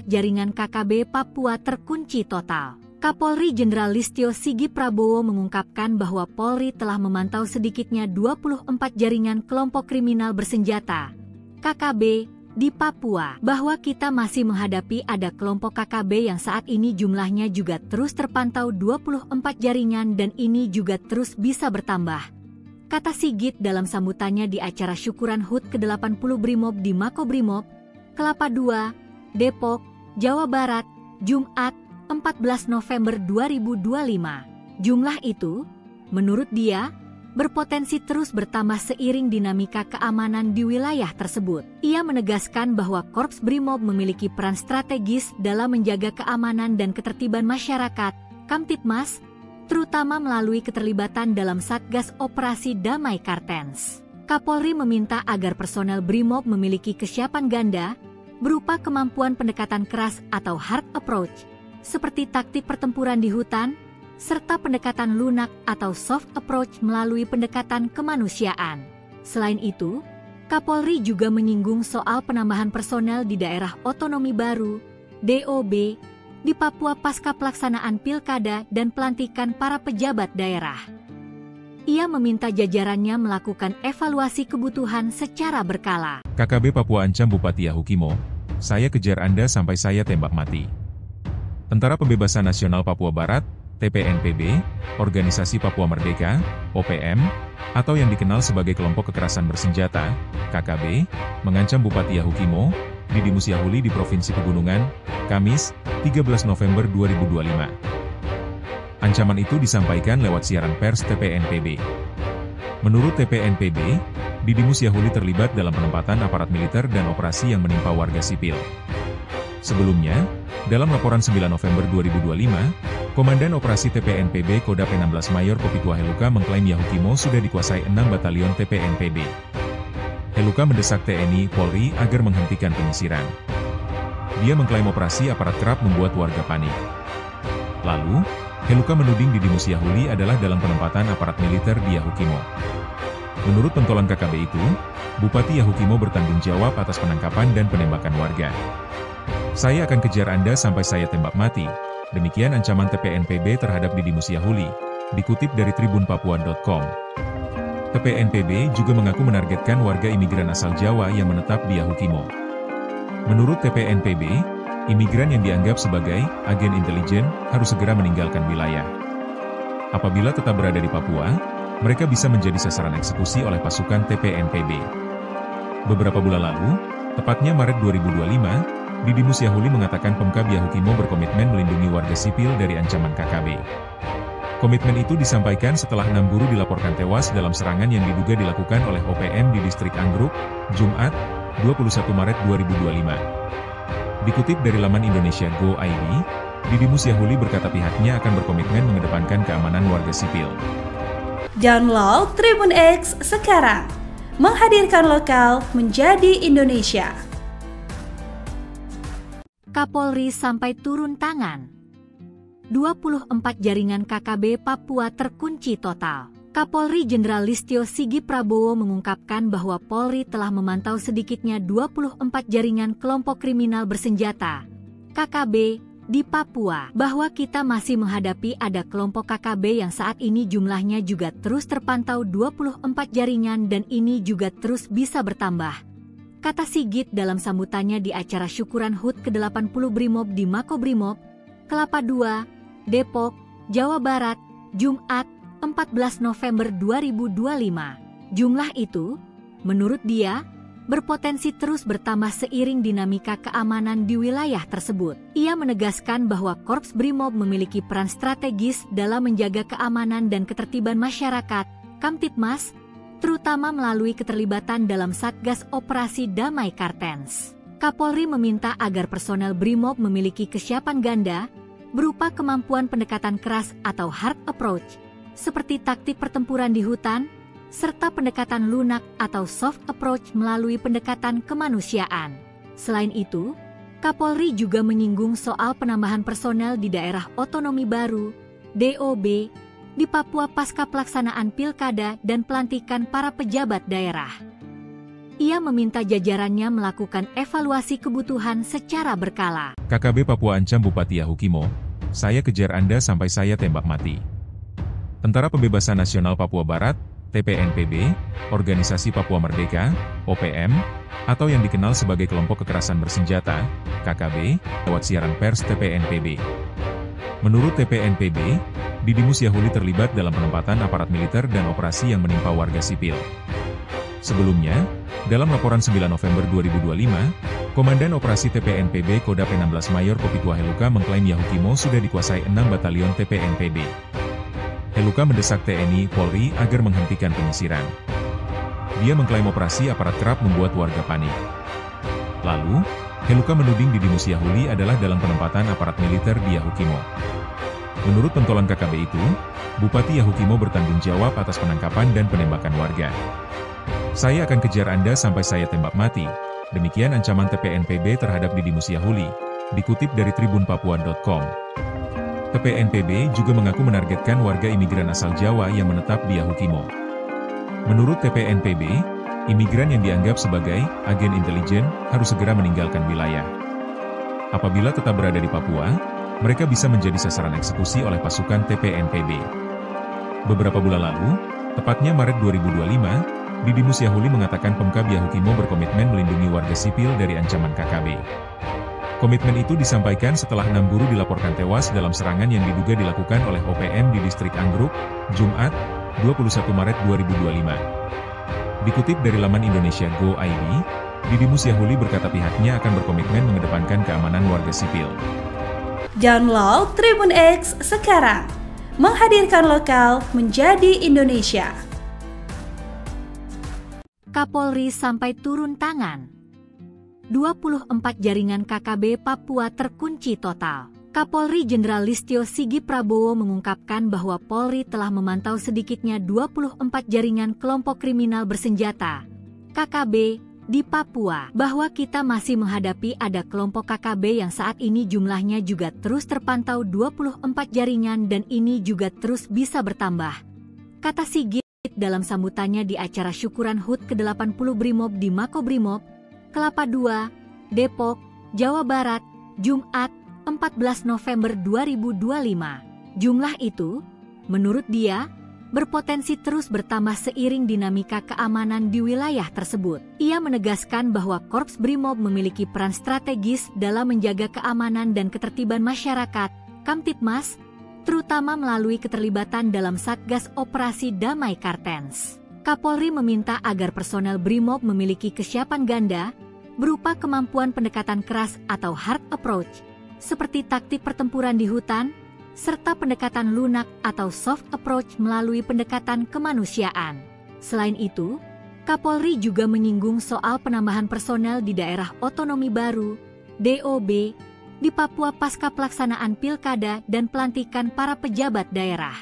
jaringan KKB Papua terkunci total. Kapolri Jenderal Listio Sigit Prabowo mengungkapkan bahwa Polri telah memantau sedikitnya 24 jaringan kelompok kriminal bersenjata KKB di Papua, bahwa kita masih menghadapi ada kelompok KKB yang saat ini jumlahnya juga terus terpantau 24 jaringan dan ini juga terus bisa bertambah, kata Sigit dalam sambutannya di acara syukuran HUT ke-80 Brimob di Makobrimob, Kelapa II, Depok, Jawa Barat, Jumat, 14 November 2025. Jumlah itu, menurut dia, berpotensi terus bertambah seiring dinamika keamanan di wilayah tersebut. Ia menegaskan bahwa Korps Brimob memiliki peran strategis dalam menjaga keamanan dan ketertiban masyarakat, Kamtibmas, terutama melalui keterlibatan dalam Satgas Operasi Damai Kartens. Kapolri meminta agar personel Brimob memiliki kesiapan ganda, berupa kemampuan pendekatan keras atau hard approach, seperti taktik pertempuran di hutan, serta pendekatan lunak atau soft approach melalui pendekatan kemanusiaan. Selain itu, Kapolri juga menyinggung soal penambahan personel di daerah otonomi baru, DOB, di Papua pasca pelaksanaan pilkada dan pelantikan para pejabat daerah. Ia meminta jajarannya melakukan evaluasi kebutuhan secara berkala. KKB Papua ancam Bupati Yahukimo, saya kejar Anda sampai saya tembak mati. Tentara Pembebasan Nasional Papua Barat, TPNPB, Organisasi Papua Merdeka, OPM, atau yang dikenal sebagai kelompok kekerasan bersenjata, KKB, mengancam Bupati Yahukimo, Didimus Yahuli di Provinsi Pegunungan, Kamis, 13 November 2025. Ancaman itu disampaikan lewat siaran pers TPNPB. Menurut TPNPB, Didimus Yahuli terlibat dalam penempatan aparat militer dan operasi yang menimpa warga sipil. Sebelumnya, dalam laporan 9 November 2025, Komandan Operasi TPNPB Kodap 16 Mayor Kopitua Heluka mengklaim Yahukimo sudah dikuasai 6 batalion TPNPB. Heluka mendesak TNI Polri agar menghentikan penyisiran. Dia mengklaim operasi aparat kerap membuat warga panik. Lalu, Heluka menuding Didimus Yahuli adalah dalam penempatan aparat militer di Yahukimo. Menurut pentolan KKB itu, Bupati Yahukimo bertanggung jawab atas penangkapan dan penembakan warga. Saya akan kejar Anda sampai saya tembak mati. Demikian ancaman TPNPB terhadap Didimus Yahuli, dikutip dari tribunpapua.com. TPNPB juga mengaku menargetkan warga imigran asal Jawa yang menetap di Yahukimo. Menurut TPNPB, imigran yang dianggap sebagai agen intelijen harus segera meninggalkan wilayah. Apabila tetap berada di Papua, mereka bisa menjadi sasaran eksekusi oleh pasukan TPNPB. Beberapa bulan lalu, tepatnya Maret 2025, Didimus Yahuli mengatakan Pemkab Yahukimo berkomitmen melindungi warga sipil dari ancaman KKB. Komitmen itu disampaikan setelah 6 guru dilaporkan tewas dalam serangan yang diduga dilakukan oleh OPM di distrik Anggruk, Jumat, 21 Maret 2025. Dikutip dari laman Indonesia Go.id, Didimus Yahuli berkata pihaknya akan berkomitmen mengedepankan keamanan warga sipil. Download Tribun X sekarang, menghadirkan lokal menjadi Indonesia. Kapolri sampai turun tangan. 24 jaringan KKB Papua terkunci total. Kapolri Jenderal Listio Sigit Prabowo mengungkapkan bahwa Polri telah memantau sedikitnya 24 jaringan kelompok kriminal bersenjata KKB di Papua, bahwa kita masih menghadapi ada kelompok KKB yang saat ini jumlahnya juga terus terpantau 24 jaringan dan ini juga terus bisa bertambah, kata Sigit dalam sambutannya di acara syukuran HUT ke-80 Brimob di Makobrimob, Kelapa II, Depok, Jawa Barat, Jumat, 14 November 2025. Jumlah itu, menurut dia, berpotensi terus bertambah seiring dinamika keamanan di wilayah tersebut. Ia menegaskan bahwa Korps Brimob memiliki peran strategis dalam menjaga keamanan dan ketertiban masyarakat, Kamtibmas, terutama melalui keterlibatan dalam Satgas Operasi Damai Kartens. Kapolri meminta agar personel Brimob memiliki kesiapan ganda, berupa kemampuan pendekatan keras atau hard approach, seperti taktik pertempuran di hutan, serta pendekatan lunak atau soft approach melalui pendekatan kemanusiaan. Selain itu, Kapolri juga menyinggung soal penambahan personel di daerah otonomi baru, DOB, di Papua pasca pelaksanaan pilkada dan pelantikan para pejabat daerah. Ia meminta jajarannya melakukan evaluasi kebutuhan secara berkala. KKB Papua ancam Bupati Yahukimo, saya kejar Anda sampai saya tembak mati. Tentara Pembebasan Nasional Papua Barat, TPNPB, Organisasi Papua Merdeka, OPM, atau yang dikenal sebagai Kelompok Kekerasan Bersenjata, KKB, lewat siaran pers TPNPB. Menurut TPNPB, Didimus Yahuli terlibat dalam penempatan aparat militer dan operasi yang menimpa warga sipil. Sebelumnya, dalam laporan 9 November 2025, Komandan Operasi TPNPB Kodap 16 Mayor Kopitua Heluka mengklaim Yahukimo sudah dikuasai 6 batalion TPNPB. Heluka mendesak TNI Polri agar menghentikan penyisiran. Dia mengklaim operasi aparat kerap membuat warga panik. Lalu, Heluka menuding Didimus Yahuli adalah dalam penempatan aparat militer di Yahukimo. Menurut pentolan KKB itu, Bupati Yahukimo bertanggung jawab atas penangkapan dan penembakan warga. Saya akan kejar Anda sampai saya tembak mati. Demikian ancaman TPNPB terhadap Didimus Yahuli, dikutip dari tribunpapua.com. TPNPB juga mengaku menargetkan warga imigran asal Jawa yang menetap di Yahukimo. Menurut TPNPB, imigran yang dianggap sebagai agen intelijen harus segera meninggalkan wilayah. Apabila tetap berada di Papua, mereka bisa menjadi sasaran eksekusi oleh pasukan TPNPB. Beberapa bulan lalu, tepatnya Maret 2025, Didimus Yahuli mengatakan Pemkab Yahukimo berkomitmen melindungi warga sipil dari ancaman KKB. Komitmen itu disampaikan setelah 6 guru dilaporkan tewas dalam serangan yang diduga dilakukan oleh OPM di distrik Anggruk, Jumat, 21 Maret 2025. Dikutip dari laman Indonesia Go ID, Didimus Yahuli berkata pihaknya akan berkomitmen mengedepankan keamanan warga sipil. Download Tribun X sekarang, menghadirkan lokal menjadi Indonesia. Kapolri sampai turun tangan. 24 jaringan KKB Papua terkunci total. Kapolri Jenderal Listio Sigit Prabowo mengungkapkan bahwa Polri telah memantau sedikitnya 24 jaringan kelompok kriminal bersenjata, KKB, di Papua. Bahwa kita masih menghadapi ada kelompok KKB yang saat ini jumlahnya juga terus terpantau 24 jaringan dan ini juga terus bisa bertambah, kata Sigit dalam sambutannya di acara syukuran HUT ke-80 Brimob di Makobrimob, Kelapa II, Depok, Jawa Barat, Jumat, 14 November 2025. Jumlah itu, menurut dia, berpotensi terus bertambah seiring dinamika keamanan di wilayah tersebut. Ia menegaskan bahwa Korps Brimob memiliki peran strategis dalam menjaga keamanan dan ketertiban masyarakat, Kamtibmas, terutama melalui keterlibatan dalam Satgas Operasi Damai Kartens. Kapolri meminta agar personel Brimob memiliki kesiapan ganda, berupa kemampuan pendekatan keras atau hard approach, seperti taktik pertempuran di hutan, serta pendekatan lunak atau soft approach melalui pendekatan kemanusiaan. Selain itu, Kapolri juga menyinggung soal penambahan personel di daerah otonomi baru, DOB, di Papua pasca pelaksanaan pilkada dan pelantikan para pejabat daerah.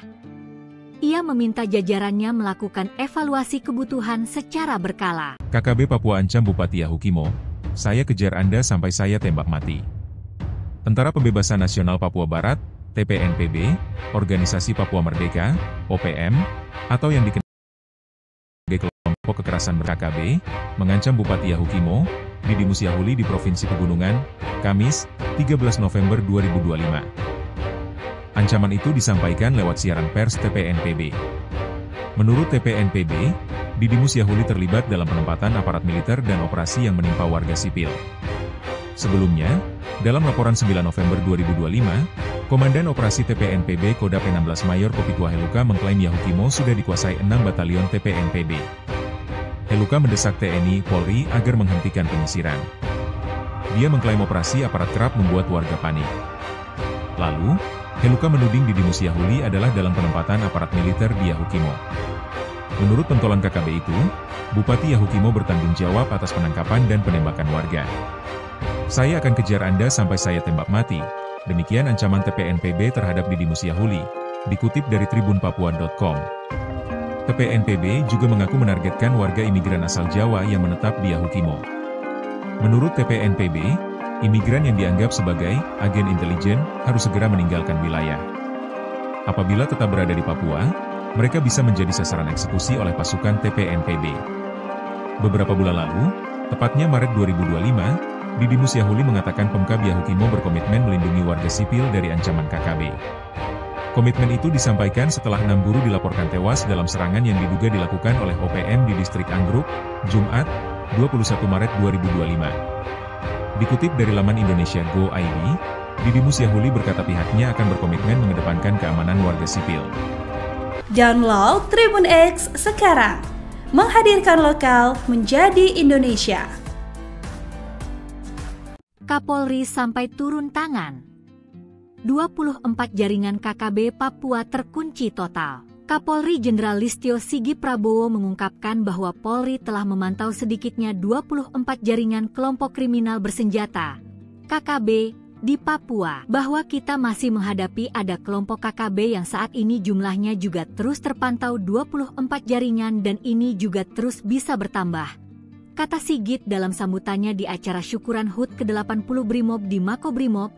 Ia meminta jajarannya melakukan evaluasi kebutuhan secara berkala. KKB Papua ancam Bupati Yahukimo, saya kejar Anda sampai saya tembak mati. Tentara Pembebasan Nasional Papua Barat, TPNPB, Organisasi Papua Merdeka, OPM, atau yang dikenal sebagai Kelompok Kekerasan KKB, mengancam Bupati Yahukimo, Didimus Yahuli di Provinsi Pegunungan, Kamis, 13 November 2025. Ancaman itu disampaikan lewat siaran pers TPNPB. Menurut TPNPB, Didimus Yahuli terlibat dalam penempatan aparat militer dan operasi yang menimpa warga sipil. Sebelumnya, dalam laporan 9 November 2025, Komandan Operasi TPNPB Kodap 16 Mayor Kopitua Heluka mengklaim Yahukimo sudah dikuasai 6 batalion TPNPB. Heluka mendesak TNI Polri agar menghentikan penyisiran. Dia mengklaim operasi aparat kerap membuat warga panik. Lalu, Heluka menuding Didimus Yahuli adalah dalam penempatan aparat militer di Yahukimo. Menurut pentolan KKB itu, Bupati Yahukimo bertanggung jawab atas penangkapan dan penembakan warga. Saya akan kejar Anda sampai saya tembak mati. Demikian ancaman TPNPB terhadap Didimus Yahuli, dikutip dari tribunpapua.com. TPNPB juga mengaku menargetkan warga imigran asal Jawa yang menetap di Yahukimo. Menurut TPNPB, imigran yang dianggap sebagai agen intelijen harus segera meninggalkan wilayah. Apabila tetap berada di Papua, mereka bisa menjadi sasaran eksekusi oleh pasukan TPNPB. Beberapa bulan lalu, tepatnya Maret 2025, Didimus Yahuli mengatakan Pemkab Yahukimo berkomitmen melindungi warga sipil dari ancaman KKB. Komitmen itu disampaikan setelah 6 buruh dilaporkan tewas dalam serangan yang diduga dilakukan oleh OPM di distrik Anggruk, Jumat, 21 Maret 2025. Dikutip dari laman Indonesia Go.id, Didimus Yahuli berkata pihaknya akan berkomitmen mengedepankan keamanan warga sipil. Download Tribun X sekarang, menghadirkan lokal menjadi Indonesia. Kapolri sampai turun tangan. 24 jaringan KKB Papua terkunci total. Kapolri Jenderal Listio Sigit Prabowo mengungkapkan bahwa Polri telah memantau sedikitnya 24 jaringan kelompok kriminal bersenjata KKB di Papua, bahwa kita masih menghadapi ada kelompok KKB yang saat ini jumlahnya juga terus terpantau 24 jaringan dan ini juga terus bisa bertambah, kata Sigit dalam sambutannya di acara syukuran HUT ke-80 Brimob di Makobrimob,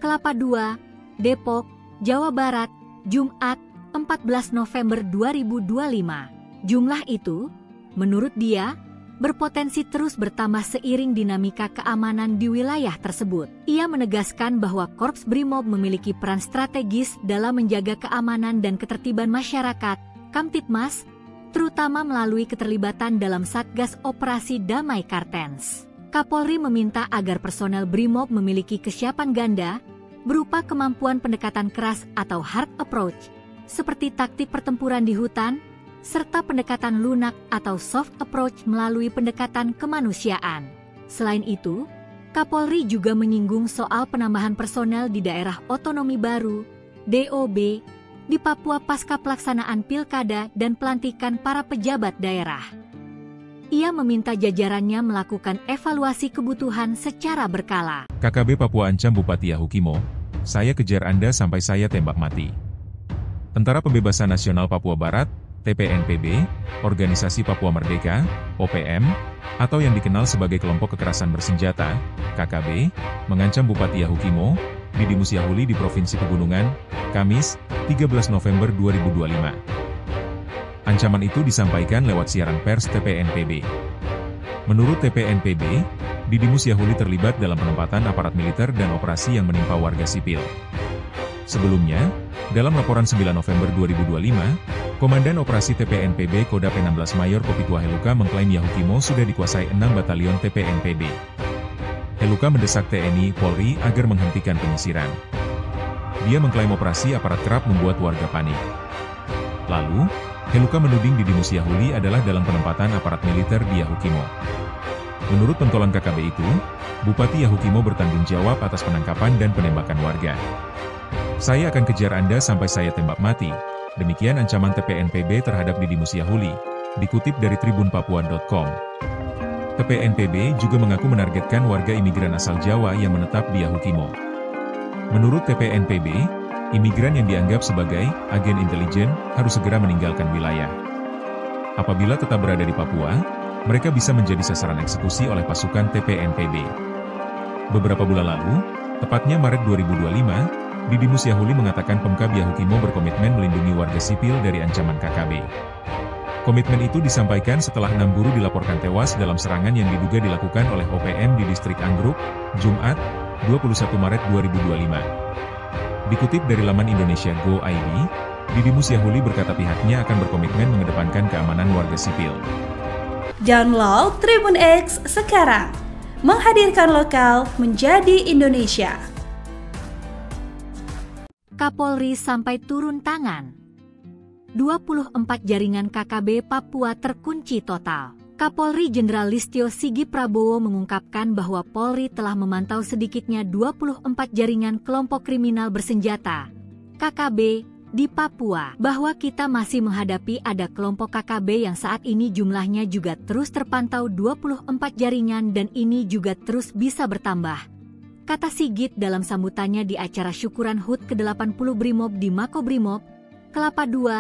Kelapa II, Depok, Jawa Barat, Jumat, 14 November 2025. Jumlah itu, menurut dia, berpotensi terus bertambah seiring dinamika keamanan di wilayah tersebut. Ia menegaskan bahwa Korps Brimob memiliki peran strategis dalam menjaga keamanan dan ketertiban masyarakat, Kamtibmas, terutama melalui keterlibatan dalam Satgas Operasi Damai Kartens. Kapolri meminta agar personel Brimob memiliki kesiapan ganda, berupa kemampuan pendekatan keras atau hard approach, seperti taktik pertempuran di hutan, serta pendekatan lunak atau soft approach melalui pendekatan kemanusiaan. Selain itu, Kapolri juga menyinggung soal penambahan personel di daerah otonomi baru, DOB, di Papua pasca pelaksanaan pilkada dan pelantikan para pejabat daerah. Ia meminta jajarannya melakukan evaluasi kebutuhan secara berkala. KKB Papua ancam Bupati Yahukimo, saya kejar Anda sampai saya tembak mati. Tentara Pembebasan Nasional Papua Barat, TPNPB, Organisasi Papua Merdeka, OPM, atau yang dikenal sebagai Kelompok Kekerasan Bersenjata, KKB, mengancam Bupati Yahukimo, Didimus Yahuli di Provinsi Pegunungan, Kamis, 13 November 2025. Ancaman itu disampaikan lewat siaran pers TPNPB. Menurut TPNPB, Didimus Yahuli terlibat dalam penempatan aparat militer dan operasi yang menimpa warga sipil. Sebelumnya, dalam laporan 9 November 2025, Komandan Operasi TPNPB Kodam 16 Mayor Kopitua Heluka mengklaim Yahukimo sudah dikuasai 6 batalion TPNPB. Heluka mendesak TNI Polri agar menghentikan penyisiran. Dia mengklaim operasi aparat kerap membuat warga panik. Lalu, Heluka menuding Didimus Yahuli adalah dalam penempatan aparat militer di Yahukimo. Menurut pentolan KKB itu, Bupati Yahukimo bertanggung jawab atas penangkapan dan penembakan warga. Saya akan kejar Anda sampai saya tembak mati. Demikian ancaman TPNPB terhadap Didimus Yahuli, dikutip dari tribunpapua.com. TPNPB juga mengaku menargetkan warga imigran asal Jawa yang menetap di Yahukimo. Menurut TPNPB, imigran yang dianggap sebagai agen intelijen harus segera meninggalkan wilayah. Apabila tetap berada di Papua, mereka bisa menjadi sasaran eksekusi oleh pasukan TPNPB. Beberapa bulan lalu, tepatnya Maret 2025, Didimus Yahuli mengatakan Pemkab Yahukimo berkomitmen melindungi warga sipil dari ancaman KKB. Komitmen itu disampaikan setelah 6 buruh dilaporkan tewas dalam serangan yang diduga dilakukan oleh OPM di distrik Anggruk, Jumat, 21 Maret 2025. Dikutip dari laman Indonesia Go.id, Didimus Yahuli berkata pihaknya akan berkomitmen mengedepankan keamanan warga sipil. Download Tribun X sekarang, menghadirkan lokal menjadi Indonesia. Kapolri sampai turun tangan. 24 jaringan KKB Papua terkunci total. Kapolri Jenderal Listio Sigit Prabowo mengungkapkan bahwa Polri telah memantau sedikitnya 24 jaringan kelompok kriminal bersenjata KKB di Papua, bahwa kita masih menghadapi ada kelompok KKB yang saat ini jumlahnya juga terus terpantau 24 jaringan dan ini juga terus bisa bertambah, kata Sigit dalam sambutannya di acara syukuran HUT ke-80 Brimob di Makobrimob, Kelapa II,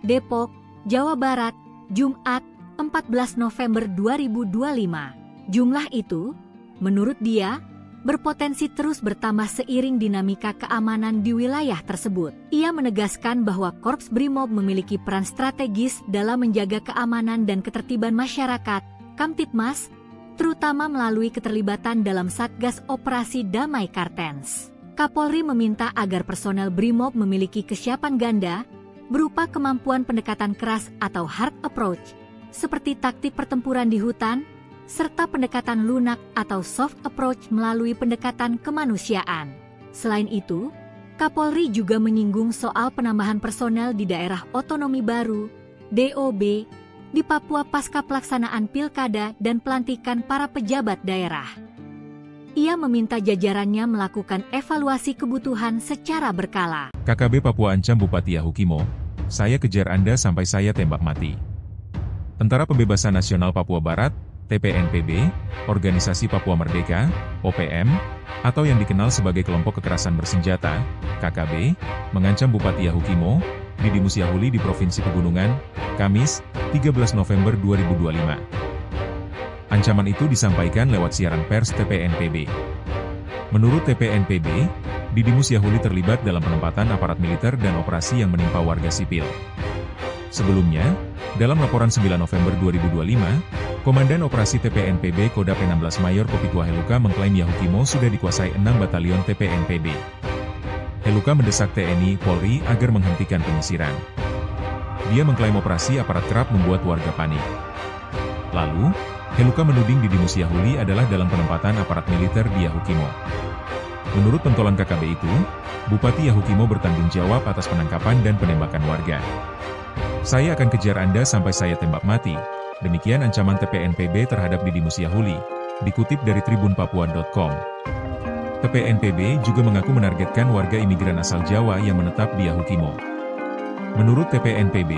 Depok, Jawa Barat, Jumat, 14 November 2025. Jumlah itu, menurut dia, berpotensi terus bertambah seiring dinamika keamanan di wilayah tersebut. Ia menegaskan bahwa Korps Brimob memiliki peran strategis dalam menjaga keamanan dan ketertiban masyarakat, Kamtibmas, terutama melalui keterlibatan dalam Satgas Operasi Damai Kartens. Kapolri meminta agar personel BRIMOB memiliki kesiapan ganda, berupa kemampuan pendekatan keras atau hard approach, seperti taktik pertempuran di hutan, serta pendekatan lunak atau soft approach melalui pendekatan kemanusiaan. Selain itu, Kapolri juga menyinggung soal penambahan personel di daerah otonomi baru, DOB, di Papua pasca pelaksanaan pilkada dan pelantikan para pejabat daerah. Ia meminta jajarannya melakukan evaluasi kebutuhan secara berkala. KKB Papua ancam Bupati Yahukimo, saya kejar Anda sampai saya tembak mati. Tentara Pembebasan Nasional Papua Barat, TPNPB, Organisasi Papua Merdeka, OPM, atau yang dikenal sebagai Kelompok Kekerasan Bersenjata, KKB, mengancam Bupati Yahukimo, Didimus Yahuli di Provinsi Pegunungan, Kamis, 13 November 2025. Ancaman itu disampaikan lewat siaran pers TPNPB. Menurut TPNPB, Didimus Yahuli terlibat dalam penempatan aparat militer dan operasi yang menimpa warga sipil. Sebelumnya, dalam laporan 9 November 2025, Komandan Operasi TPNPB Kodap 16 Mayor Kopitua Heluka mengklaim Yahukimo sudah dikuasai 6 batalion TPNPB. Heluka mendesak TNI Polri agar menghentikan penyisiran. Dia mengklaim operasi aparat kerap membuat warga panik. Lalu, Heluka menuding Didimus Yahuli adalah dalam penempatan aparat militer di Yahukimo. Menurut pentolan KKB itu, Bupati Yahukimo bertanggung jawab atas penangkapan dan penembakan warga. Saya akan kejar Anda sampai saya tembak mati. Demikian ancaman TPNPB terhadap Didimus Yahuli, dikutip dari tribunpapua.com. TPNPB juga mengaku menargetkan warga imigran asal Jawa yang menetap di Yahukimo. Menurut TPNPB,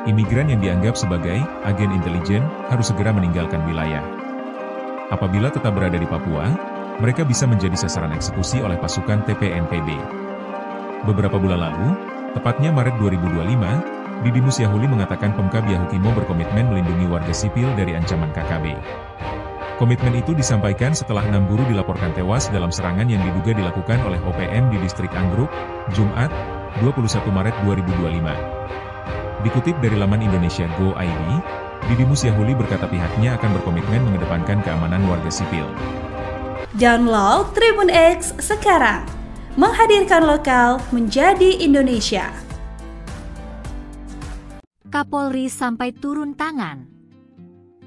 imigran yang dianggap sebagai agen intelijen harus segera meninggalkan wilayah. Apabila tetap berada di Papua, mereka bisa menjadi sasaran eksekusi oleh pasukan TPNPB. Beberapa bulan lalu, tepatnya Maret 2025, Didimus Yahuli mengatakan Pemkab Yahukimo berkomitmen melindungi warga sipil dari ancaman KKB. Komitmen itu disampaikan setelah 6 guru dilaporkan tewas dalam serangan yang diduga dilakukan oleh OPM di distrik Anggruk, Jumat, 21 Maret 2025. Dikutip dari laman Indonesia Go.id, Didimus Yahuli berkata pihaknya akan berkomitmen mengedepankan keamanan warga sipil. Download Tribun X sekarang, menghadirkan lokal menjadi Indonesia. Kapolri sampai turun tangan.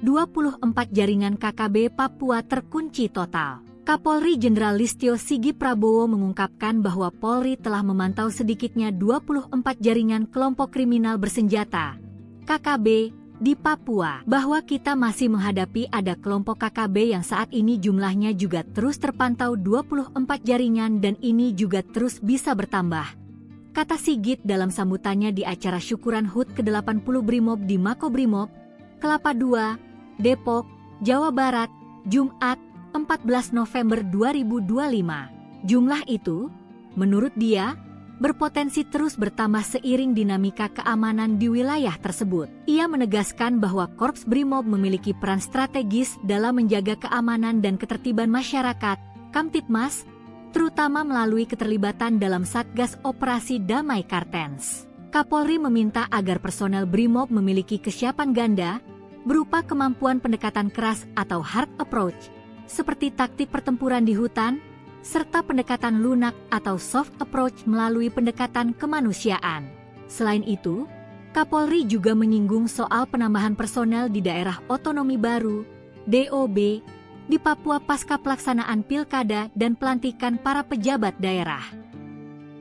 24 jaringan KKB Papua terkunci total. Kapolri Jenderal Listio Sigit Prabowo mengungkapkan bahwa Polri telah memantau sedikitnya 24 jaringan kelompok kriminal bersenjata, KKB, di Papua. Bahwa kita masih menghadapi ada kelompok KKB yang saat ini jumlahnya juga terus terpantau 24 jaringan dan ini juga terus bisa bertambah, kata Sigit dalam sambutannya di acara syukuran HUT ke-80 BRIMOB di Makobrimob, Kelapa II, Depok, Jawa Barat, Jumat, 14 November 2025. Jumlah itu, menurut dia, berpotensi terus bertambah seiring dinamika keamanan di wilayah tersebut. Ia menegaskan bahwa Korps BRIMOB memiliki peran strategis dalam menjaga keamanan dan ketertiban masyarakat, Kamtibmas, terutama melalui keterlibatan dalam Satgas Operasi Damai Kartens. Kapolri meminta agar personel BRIMOB memiliki kesiapan ganda, berupa kemampuan pendekatan keras atau hard approach, seperti taktik pertempuran di hutan, serta pendekatan lunak atau soft approach melalui pendekatan kemanusiaan. Selain itu, Kapolri juga menyinggung soal penambahan personel di daerah otonomi baru, DOB, di Papua pasca pelaksanaan pilkada dan pelantikan para pejabat daerah.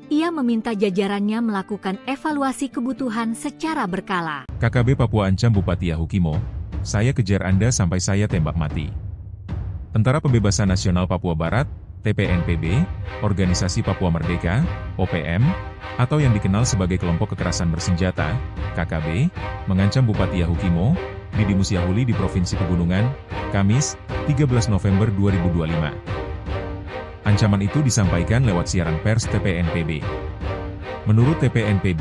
Ia meminta jajarannya melakukan evaluasi kebutuhan secara berkala. KKB Papua ancam Bupati Yahukimo, saya kejar Anda sampai saya tembak mati. Tentara Pembebasan Nasional Papua Barat, TPNPB, Organisasi Papua Merdeka, OPM, atau yang dikenal sebagai Kelompok Kekerasan Bersenjata, KKB, mengancam Bupati Yahukimo, Didimus Yahuli di Provinsi Pegunungan, Kamis, 13 November 2025. Ancaman itu disampaikan lewat siaran pers TPNPB. Menurut TPNPB,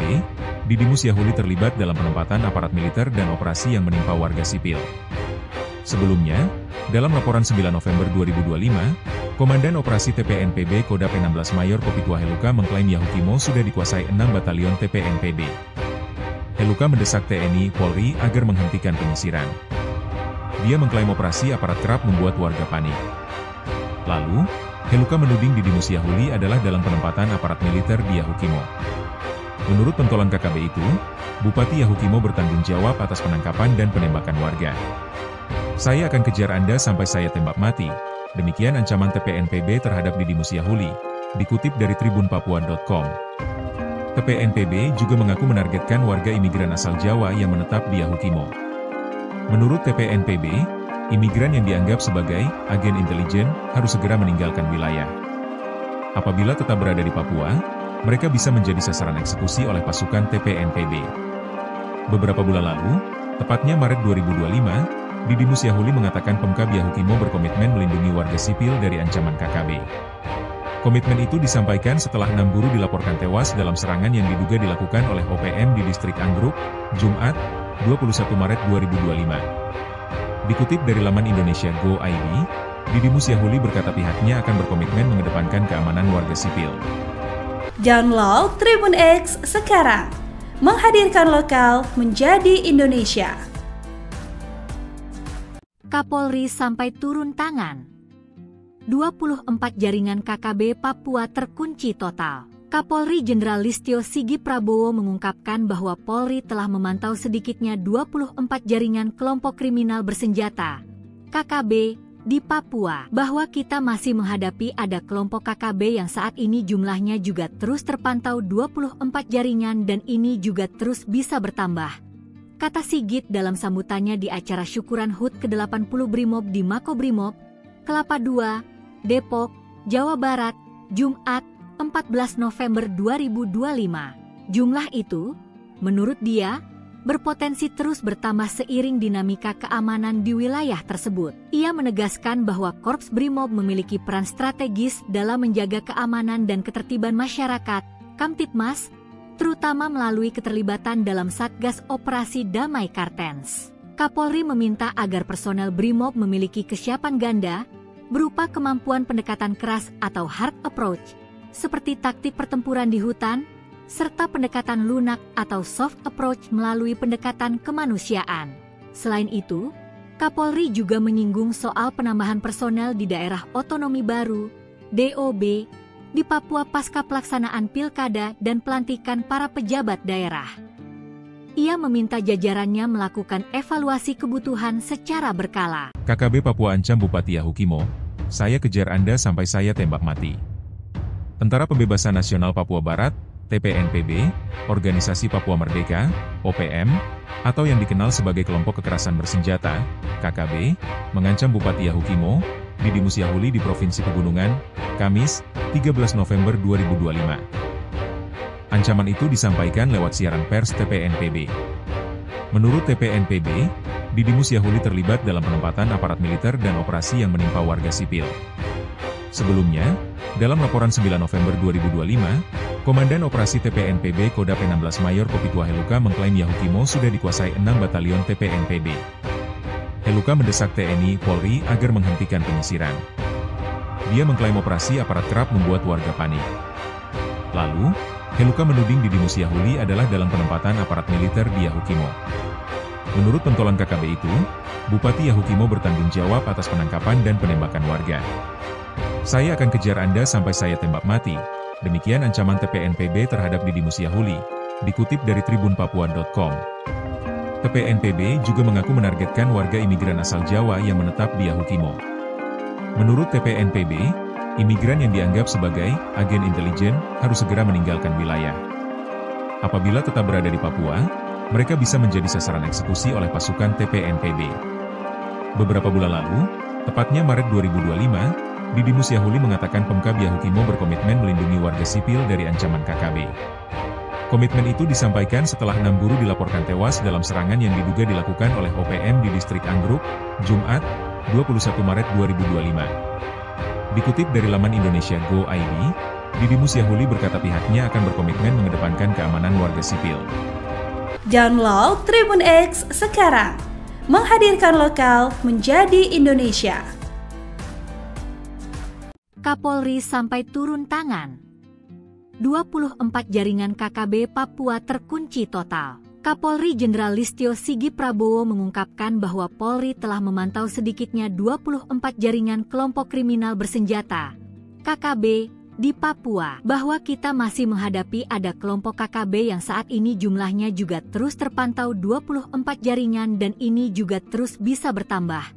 Didimus Yahuli terlibat dalam penempatan aparat militer dan operasi yang menimpa warga sipil. Sebelumnya, dalam laporan 9 November 2025, Komandan Operasi TPNPB Kodap 16 Mayor Kopitua Heluka mengklaim Yahukimo sudah dikuasai 6 batalion TPNPB. Heluka mendesak TNI Polri agar menghentikan penyisiran. Dia mengklaim operasi aparat kerap membuat warga panik. Lalu, Heluka menuding Didi Musyahuli adalah dalam penempatan aparat militer di Yahukimo. Menurut pentolan KKB itu, Bupati Yahukimo bertanggung jawab atas penangkapan dan penembakan warga. Saya akan kejar Anda sampai saya tembak mati. Demikian ancaman TPNPB terhadap Didi Musyahuli, dikutip dari tribunpapua.com. TPNPB juga mengaku menargetkan warga imigran asal Jawa yang menetap di Yahukimo. Menurut TPNPB, imigran yang dianggap sebagai agen intelijen harus segera meninggalkan wilayah. Apabila tetap berada di Papua, mereka bisa menjadi sasaran eksekusi oleh pasukan TPNPB. Beberapa bulan lalu, tepatnya Maret 2025, Didi Musyahuli mengatakan Pemkab Yahukimo berkomitmen melindungi warga sipil dari ancaman KKB. Komitmen itu disampaikan setelah 6 guru dilaporkan tewas dalam serangan yang diduga dilakukan oleh OPM di distrik Anggruk, Jumat, 21 Maret 2025. Dikutip dari laman Indonesia Go.id, Didi Musyahuli berkata pihaknya akan berkomitmen mengedepankan keamanan warga sipil. Download Tribun X sekarang, menghadirkan lokal menjadi Indonesia. Kapolri sampai turun tangan. 24 jaringan KKB Papua terkunci total. Kapolri Jenderal Listio Sigit Prabowo mengungkapkan bahwa Polri telah memantau sedikitnya 24 jaringan kelompok kriminal bersenjata KKB di Papua, bahwa kita masih menghadapi ada kelompok KKB yang saat ini jumlahnya juga terus terpantau 24 jaringan dan ini juga terus bisa bertambah, kata Sigit dalam sambutannya di acara syukuran HUT ke-80 Brimob di Makobrimob, Kelapa II, Depok, Jawa Barat, Jumat, 14 November 2025. Jumlah itu, menurut dia, berpotensi terus bertambah seiring dinamika keamanan di wilayah tersebut. Ia menegaskan bahwa Korps Brimob memiliki peran strategis dalam menjaga keamanan dan ketertiban masyarakat, Kamtibmas, terutama melalui keterlibatan dalam Satgas Operasi Damai Kartens. Kapolri meminta agar personel Brimob memiliki kesiapan ganda, berupa kemampuan pendekatan keras atau hard approach, seperti taktik pertempuran di hutan, serta pendekatan lunak atau soft approach melalui pendekatan kemanusiaan. Selain itu, Kapolri juga menyinggung soal penambahan personel di daerah otonomi baru, DOB, di Papua pasca pelaksanaan pilkada dan pelantikan para pejabat daerah. Ia meminta jajarannya melakukan evaluasi kebutuhan secara berkala. KKB Papua ancam Bupati Yahukimo, saya kejar Anda sampai saya tembak mati. Tentara Pembebasan Nasional Papua Barat, TPNPB, Organisasi Papua Merdeka, OPM, atau yang dikenal sebagai Kelompok Kekerasan Bersenjata, KKB, mengancam Bupati Yahukimo, Didi Musyahuli di Provinsi Pegunungan, Kamis, 13 November 2025. Ancaman itu disampaikan lewat siaran pers TPNPB. Menurut TPNPB, Didi Musyahuli terlibat dalam penempatan aparat militer dan operasi yang menimpa warga sipil. Sebelumnya, dalam laporan 9 November 2025, Komandan Operasi TPNPB Kodap 16 Mayor Kopitua Heluka mengklaim Yahukimo sudah dikuasai 6 batalion TPNPB. Heluka mendesak TNI Polri agar menghentikan penyisiran. Dia mengklaim operasi aparat kerap membuat warga panik. Lalu, Heluka menuding Didi Musyahuli adalah dalam penempatan aparat militer di Yahukimo. Menurut pentolan KKB itu, Bupati Yahukimo bertanggung jawab atas penangkapan dan penembakan warga. Saya akan kejar Anda sampai saya tembak mati. Demikian ancaman TPNPB terhadap Didi Musyahuli, dikutip dari tribunpapua.com. TPNPB juga mengaku menargetkan warga imigran asal Jawa yang menetap di Yahukimo. Menurut TPNPB, imigran yang dianggap sebagai agen intelijen harus segera meninggalkan wilayah. Apabila tetap berada di Papua, mereka bisa menjadi sasaran eksekusi oleh pasukan TPNPB. Beberapa bulan lalu, tepatnya Maret 2025, Didi Musyahuli mengatakan Pemkab Yahukimo berkomitmen melindungi warga sipil dari ancaman KKB. Komitmen itu disampaikan setelah 6 guru dilaporkan tewas dalam serangan yang diduga dilakukan oleh OPM di distrik Anggruk, Jumat, 21 Maret 2025. Dikutip dari laman Indonesia Go.id, Didi Musyahuli berkata pihaknya akan berkomitmen mengedepankan keamanan warga sipil. Download Tribun X sekarang, menghadirkan lokal menjadi Indonesia. Kapolri sampai turun tangan. 24 jaringan KKB Papua terkunci total. Kapolri Jenderal Listio Sigit Prabowo mengungkapkan bahwa Polri telah memantau sedikitnya 24 jaringan kelompok kriminal bersenjata (KKB) di Papua, bahwa kita masih menghadapi ada kelompok KKB yang saat ini jumlahnya juga terus terpantau 24 jaringan dan ini juga terus bisa bertambah,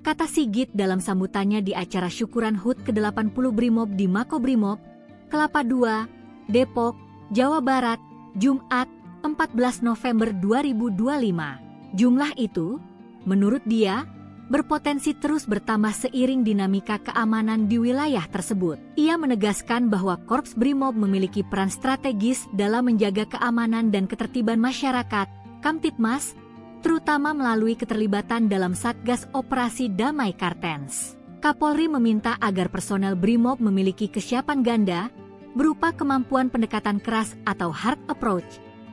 kata Sigit dalam sambutannya di acara syukuran HUT ke-80 Brimob di Makobrimob, Kelapa II, Depok, Jawa Barat, Jumat, 14 November 2025. Jumlah itu, menurut dia, berpotensi terus bertambah seiring dinamika keamanan di wilayah tersebut. Ia menegaskan bahwa Korps Brimob memiliki peran strategis dalam menjaga keamanan dan ketertiban masyarakat, Kamtibmas, terutama melalui keterlibatan dalam Satgas Operasi Damai Kartens. Kapolri meminta agar personel Brimob memiliki kesiapan ganda, berupa kemampuan pendekatan keras atau hard approach,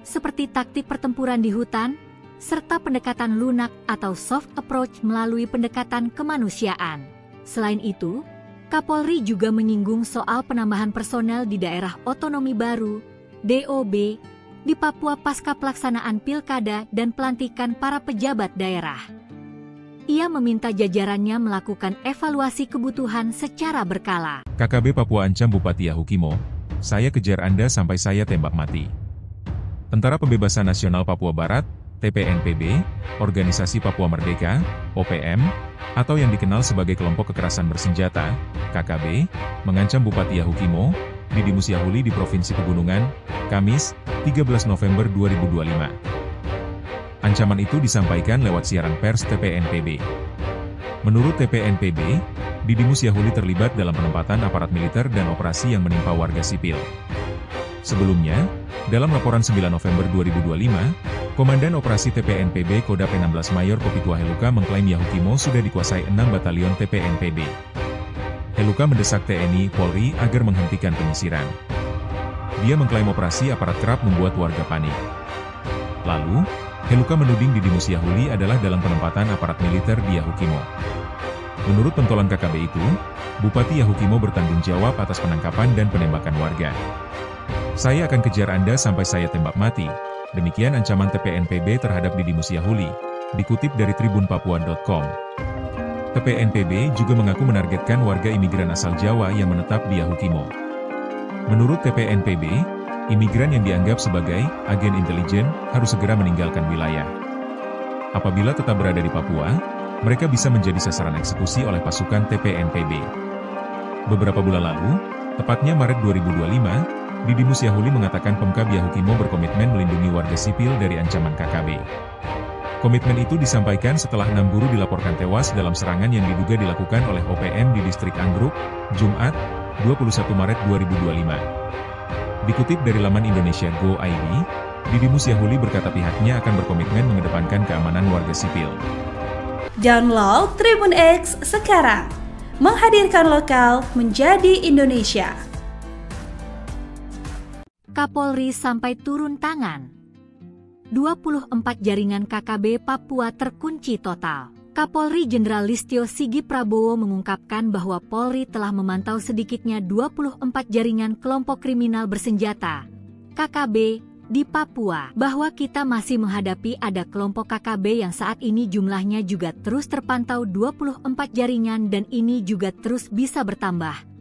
seperti taktik pertempuran di hutan, serta pendekatan lunak atau soft approach melalui pendekatan kemanusiaan. Selain itu, Kapolri juga menyinggung soal penambahan personel di daerah otonomi baru, DOB, di Papua pasca pelaksanaan pilkada dan pelantikan para pejabat daerah. Ia meminta jajarannya melakukan evaluasi kebutuhan secara berkala. KKB Papua ancam Bupati Yahukimo, saya kejar Anda sampai saya tembak mati. Tentara Pembebasan Nasional Papua Barat, TPNPB, Organisasi Papua Merdeka, OPM, atau yang dikenal sebagai Kelompok Kekerasan Bersenjata, KKB, mengancam Bupati Yahukimo, Didimus Yahuli di Provinsi Pegunungan, Kamis, 13 November 2025. Ancaman itu disampaikan lewat siaran pers TPNPB. Menurut TPNPB, Didimus Yahuli terlibat dalam penempatan aparat militer dan operasi yang menimpa warga sipil. Sebelumnya, dalam laporan 9 November 2025, Komandan Operasi TPNPB Kodap 16 Mayor Kopituah Heluka mengklaim Yahukimo sudah dikuasai 6 batalion TPNPB. Heluka mendesak TNI Polri agar menghentikan penyisiran. Dia mengklaim operasi aparat kerap membuat warga panik. Lalu, Heluka menuding Didimus Yahuli adalah dalam penempatan aparat militer di Yahukimo. Menurut pentolan KKB itu, Bupati Yahukimo bertanggung jawab atas penangkapan dan penembakan warga. Saya akan kejar Anda sampai saya tembak mati. Demikian ancaman TPNPB terhadap Didimus Yahuli, dikutip dari tribunpapua.com. TPNPB juga mengaku menargetkan warga imigran asal Jawa yang menetap di Yahukimo. Menurut TPNPB, imigran yang dianggap sebagai agen intelijen harus segera meninggalkan wilayah. Apabila tetap berada di Papua, mereka bisa menjadi sasaran eksekusi oleh pasukan TPNPB. Beberapa bulan lalu, tepatnya Maret 2025, Didimus Yahuli mengatakan Pemkab Yahukimo berkomitmen melindungi warga sipil dari ancaman KKB. Komitmen itu disampaikan setelah 6 guru dilaporkan tewas dalam serangan yang diduga dilakukan oleh OPM di distrik Anggruk, Jumat, 21 Maret 2025. Dikutip dari laman Indonesia Go.id, Didimus Yahuli berkata pihaknya akan berkomitmen mengedepankan keamanan warga sipil. Download Tribun X sekarang, menghadirkan lokal menjadi Indonesia. Kapolri sampai turun tangan. 24 jaringan KKB Papua terkunci total. Kapolri Jenderal Listio Sigit Prabowo mengungkapkan bahwa Polri telah memantau sedikitnya 24 jaringan kelompok kriminal bersenjata KKB di Papua, bahwa kita masih menghadapi ada kelompok KKB yang saat ini jumlahnya juga terus terpantau 24 jaringan dan ini juga terus bisa bertambah,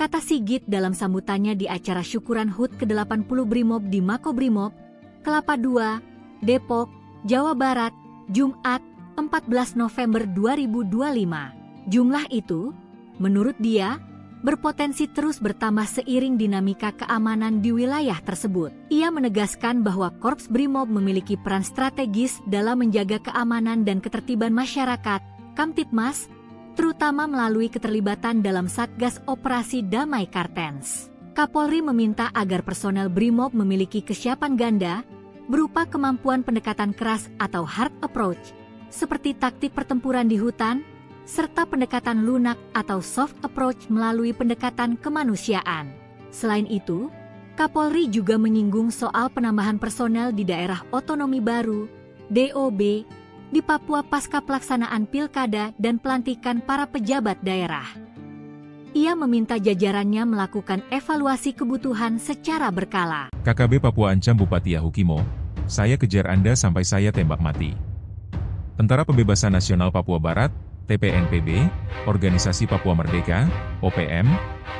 kata Sigit dalam sambutannya di acara syukuran HUT ke-80 Brimob di Makobrimob, Kelapa II, Depok, Jawa Barat, Jumat, 14 November 2025. Jumlah itu, menurut dia, berpotensi terus bertambah seiring dinamika keamanan di wilayah tersebut. Ia menegaskan bahwa Korps Brimob memiliki peran strategis dalam menjaga keamanan dan ketertiban masyarakat, Kamtibmas, terutama melalui keterlibatan dalam Satgas Operasi Damai Kartens. Kapolri meminta agar personel Brimob memiliki kesiapan ganda, berupa kemampuan pendekatan keras atau hard approach, seperti taktik pertempuran di hutan, serta pendekatan lunak atau soft approach melalui pendekatan kemanusiaan. Selain itu, Kapolri juga menyinggung soal penambahan personel di daerah otonomi baru, DOB, di Papua pasca pelaksanaan pilkada dan pelantikan para pejabat daerah. Ia meminta jajarannya melakukan evaluasi kebutuhan secara berkala. KKB Papua ancam Bupati Yahukimo, saya kejar Anda sampai saya tembak mati. Tentara Pembebasan Nasional Papua Barat, TPNPB, Organisasi Papua Merdeka, OPM,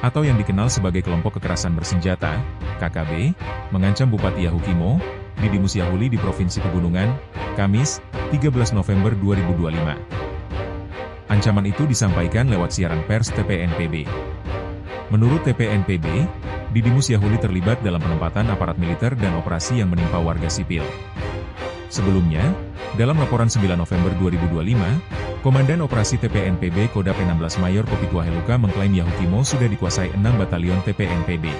atau yang dikenal sebagai Kelompok Kekerasan Bersenjata, KKB, mengancam Bupati Yahukimo, Didimus Yahuli di Provinsi Pegunungan, Kamis, 13 November 2025. Ancaman itu disampaikan lewat siaran pers TPNPB. Menurut TPNPB, Didimus Yahuli terlibat dalam penempatan aparat militer dan operasi yang menimpa warga sipil. Sebelumnya, dalam laporan 9 November 2025, Komandan Operasi TPNPB Kodap 16 Mayor Kopituah Heluka mengklaim Yahukimo sudah dikuasai 6 batalion TPNPB.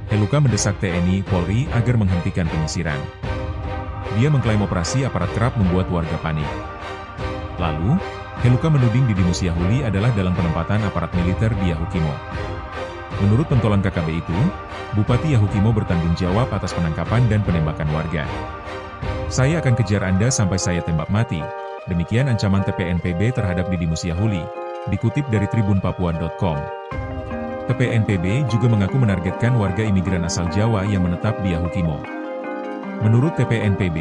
Heluka mendesak TNI Polri agar menghentikan penyisiran. Dia mengklaim operasi aparat kerap membuat warga panik. Lalu, Heluka menuding Didimus Yahuli adalah dalam penempatan aparat militer di Yahukimo. Menurut pentolan KKB itu, Bupati Yahukimo bertanggung jawab atas penangkapan dan penembakan warga. Saya akan kejar Anda sampai saya tembak mati. Demikian ancaman TPNPB terhadap Didimus Yahuli, dikutip dari tribunpapua.com. TPNPB juga mengaku menargetkan warga imigran asal Jawa yang menetap di Yahukimo. Menurut TPNPB,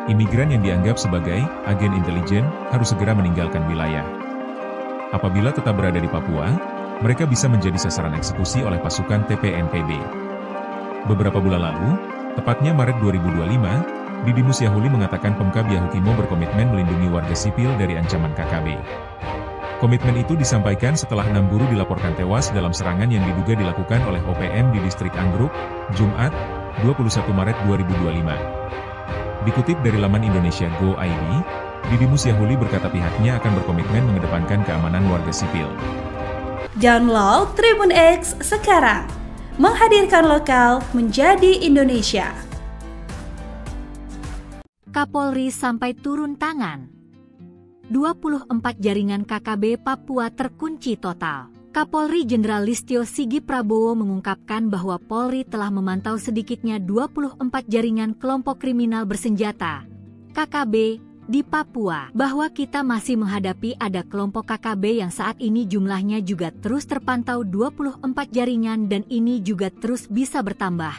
imigran yang dianggap sebagai agen intelijen harus segera meninggalkan wilayah. Apabila tetap berada di Papua, mereka bisa menjadi sasaran eksekusi oleh pasukan TPNPB. Beberapa bulan lalu, tepatnya Maret 2025, Didimus Yahuli mengatakan Pemkab Yahukimo berkomitmen melindungi warga sipil dari ancaman KKB. Komitmen itu disampaikan setelah 6 buruh dilaporkan tewas dalam serangan yang diduga dilakukan oleh OPM di distrik Anggruk, Jumat, 21 Maret 2025. Dikutip dari laman Indonesia Go.id, Didimus Yahuli berkata pihaknya akan berkomitmen mengedepankan keamanan warga sipil. Download Tribun X sekarang, menghadirkan lokal menjadi Indonesia. Kapolri sampai turun tangan. 24 jaringan KKB Papua terkunci total. Kapolri Jenderal Listio Sigit Prabowo mengungkapkan bahwa Polri telah memantau sedikitnya 24 jaringan kelompok kriminal bersenjata, KKB, di Papua. Bahwa kita masih menghadapi ada kelompok KKB yang saat ini jumlahnya juga terus terpantau 24 jaringan dan ini juga terus bisa bertambah,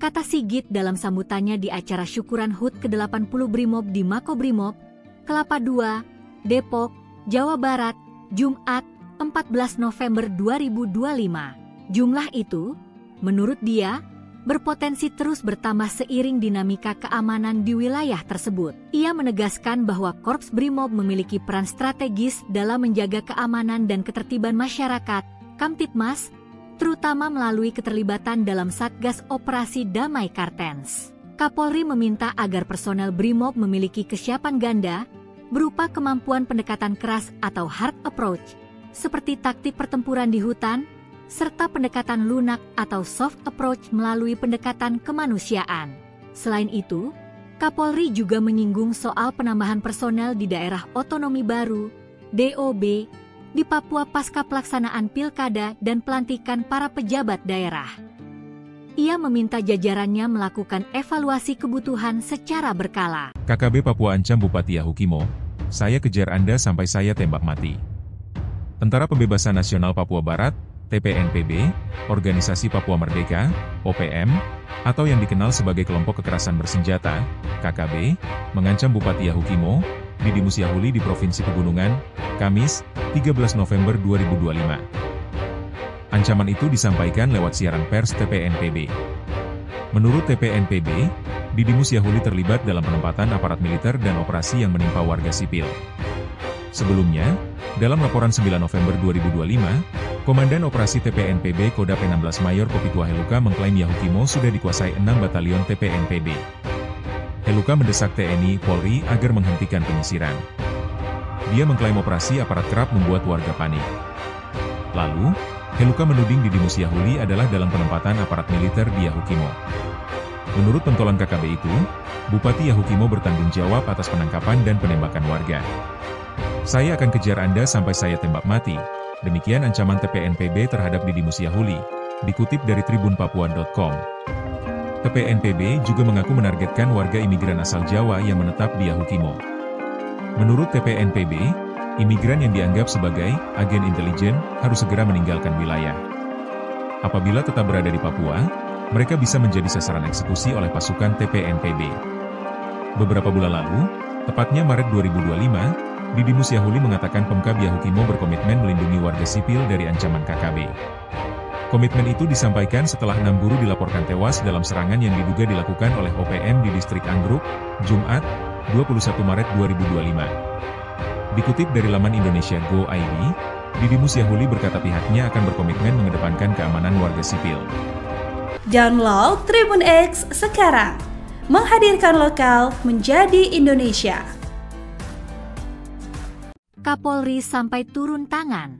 kata Sigit dalam sambutannya di acara syukuran HUT ke-80 Brimob di Makobrimob, Kelapa II, Depok, Jawa Barat, Jumat, 14 November 2025. Jumlah itu, menurut dia, berpotensi terus bertambah seiring dinamika keamanan di wilayah tersebut. Ia menegaskan bahwa Korps Brimob memiliki peran strategis dalam menjaga keamanan dan ketertiban masyarakat, Kamtibmas, terutama melalui keterlibatan dalam Satgas Operasi Damai Kartens. Kapolri meminta agar personel Brimob memiliki kesiapan ganda, berupa kemampuan pendekatan keras atau hard approach, seperti taktik pertempuran di hutan, serta pendekatan lunak atau soft approach melalui pendekatan kemanusiaan. Selain itu, Kapolri juga menyinggung soal penambahan personel di daerah otonomi baru, DOB, di Papua pasca pelaksanaan pilkada dan pelantikan para pejabat daerah. Ia meminta jajarannya melakukan evaluasi kebutuhan secara berkala. KKB Papua ancam Bupati Yahukimo, saya kejar Anda sampai saya tembak mati. Tentara Pembebasan Nasional Papua Barat, TPNPB, Organisasi Papua Merdeka, OPM, atau yang dikenal sebagai Kelompok Kekerasan Bersenjata, KKB, mengancam Bupati Yahukimo, Didimus Yahuli di Provinsi Pegunungan, Kamis, 13 November 2025. Ancaman itu disampaikan lewat siaran pers TPNPB. Menurut TPNPB, Didimus Yahuli terlibat dalam penempatan aparat militer dan operasi yang menimpa warga sipil. Sebelumnya, dalam laporan 9 November 2025, Komandan Operasi TPNPB Kodap 16 Mayor Kopituah Heluka mengklaim Yahukimo sudah dikuasai 6 batalion TPNPB. Heluka mendesak TNI Polri agar menghentikan penyisiran. Dia mengklaim operasi aparat kerap membuat warga panik. Lalu, Heluka menuding Didimus Yahuli adalah dalam penempatan aparat militer di Yahukimo. Menurut pentolan KKB itu, Bupati Yahukimo bertanggung jawab atas penangkapan dan penembakan warga. Saya akan kejar Anda sampai saya tembak mati. Demikian ancaman TPNPB terhadap Didimus Yahuli, dikutip dari tribunpapua.com. TPNPB juga mengaku menargetkan warga imigran asal Jawa yang menetap di Yahukimo. Menurut TPNPB, imigran yang dianggap sebagai agen intelijen harus segera meninggalkan wilayah. Apabila tetap berada di Papua, mereka bisa menjadi sasaran eksekusi oleh pasukan TPNPB. Beberapa bulan lalu, tepatnya Maret 2025, Didimus Yahuli mengatakan Pemkab Yahukimo berkomitmen melindungi warga sipil dari ancaman KKB. Komitmen itu disampaikan setelah 6 guru dilaporkan tewas dalam serangan yang diduga dilakukan oleh OPM di distrik Anggruk, Jumat, 21 Maret 2025. Dikutip dari laman Indonesia Go.id, Didimus Yahuli berkata pihaknya akan berkomitmen mengedepankan keamanan warga sipil. Download Tribun X sekarang, menghadirkan lokal menjadi Indonesia. Kapolri sampai turun tangan.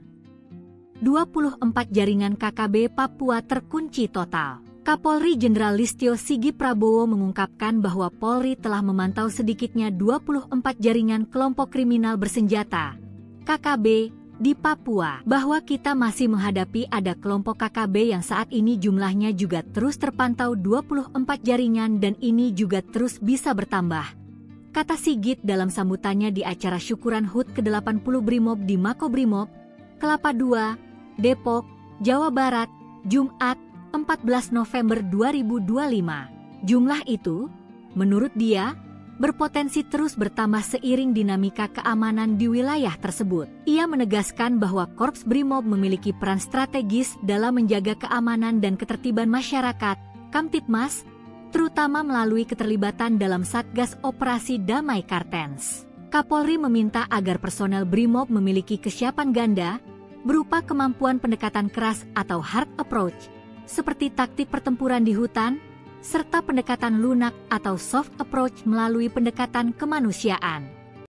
24 jaringan KKB Papua terkunci total. Kapolri Jenderal Listio Sigit Prabowo mengungkapkan bahwa Polri telah memantau sedikitnya 24 jaringan kelompok kriminal bersenjata KKB di Papua, bahwa kita masih menghadapi ada kelompok KKB yang saat ini jumlahnya juga terus terpantau 24 jaringan dan ini juga terus bisa bertambah, kata Sigit dalam sambutannya di acara syukuran HUT ke-80 Brimob di Makobrimob, Kelapa II, Depok, Jawa Barat, Jumat, 14 November 2025. Jumlah itu, menurut dia, berpotensi terus bertambah seiring dinamika keamanan di wilayah tersebut. Ia menegaskan bahwa Korps Brimob memiliki peran strategis dalam menjaga keamanan dan ketertiban masyarakat, Kamtibmas, terutama melalui keterlibatan dalam Satgas Operasi Damai Kartens. Kapolri meminta agar personel Brimob memiliki kesiapan ganda, berupa kemampuan pendekatan keras atau hard approach, seperti taktik pertempuran di hutan, serta pendekatan lunak atau soft approach melalui pendekatan kemanusiaan.